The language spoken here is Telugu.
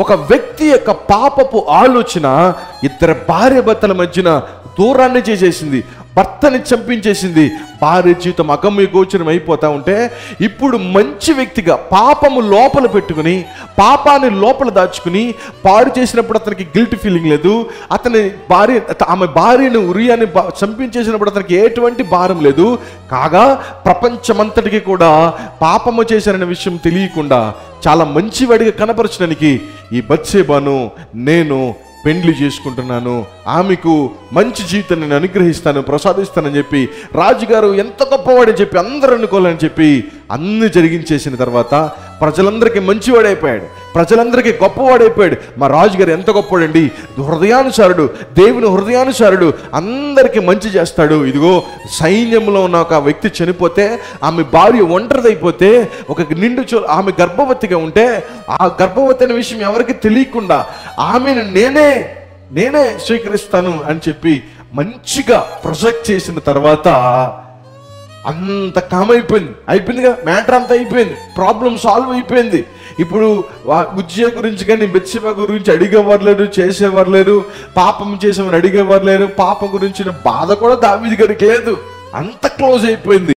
ఒక వ్యక్తి యొక్క పాపపు ఆలోచన ఇద్దరు భార్య భర్తల మధ్యన దూరాన్ని చేసేసింది, భర్తని చంపించేసింది. భార్య జీవితం అగమ్య గోచరం అయిపోతా ఉంటే ఇప్పుడు మంచి వ్యక్తిగా పాపము లోపల పెట్టుకుని పాపాన్ని లోపల దాచుకుని పాడు చేసినప్పుడు అతనికి గిల్ట్ ఫీలింగ్ లేదు. ఆమె భార్యను ఉరియాని చంపించేసినప్పుడు అతనికి ఎటువంటి భారం లేదు. కాగా ప్రపంచమంతటికి కూడా పాపము చేశారనే విషయం తెలియకుండా చాలా మంచివాడిగా కనపరచడానికి ఈ బత్షెబాను నేను పెండ్లి చేసుకుంటున్నాను, ఆమెకు మంచి జీవితం నేను అనుగ్రహిస్తాను, ప్రసాదిస్తానని చెప్పి రాజుగారు ఎంత గొప్పవాడని చెప్పి అందరూ అనుకోవాలని చెప్పి అన్ని జరిగించేసిన తర్వాత ప్రజలందరికీ మంచివాడైపోయాడు, ప్రజలందరికీ గొప్పవాడైపోయాడు. మా రాజుగారు ఎంత గొప్పవాడండి, హృదయానుసారుడు, దేవుని హృదయానుసారుడు, అందరికీ మంచి చేస్తాడు. ఇదిగో సైన్యంలో ఉన్న ఒక వ్యక్తి చనిపోతే, ఆమె భార్య ఒంటరిదైపోతే, ఒక ఆమె గర్భవతిగా ఉంటే ఆ గర్భవతి అనే విషయం ఎవరికి తెలియకుండా ఆమెను నేనే స్వీకరిస్తాను అని చెప్పి మంచిగా ప్రొజెక్ట్ చేసిన తర్వాత అంత కామ్ అయిపోయిందిగా, మ్యాటర్ అంతా అయిపోయింది, ప్రాబ్లం సాల్వ్ అయిపోయింది. ఇప్పుడు ఉజ్జియా గురించి కానీ బెత్షెబా గురించి అడిగేవారు లేరు, చేసేవారు లేరు, పాపం చేసేవారు అడిగేవారు లేరు, పాపం గురించిన బాధ కూడా దావీదు గారికి లేదు, అంత క్లోజ్ అయిపోయింది.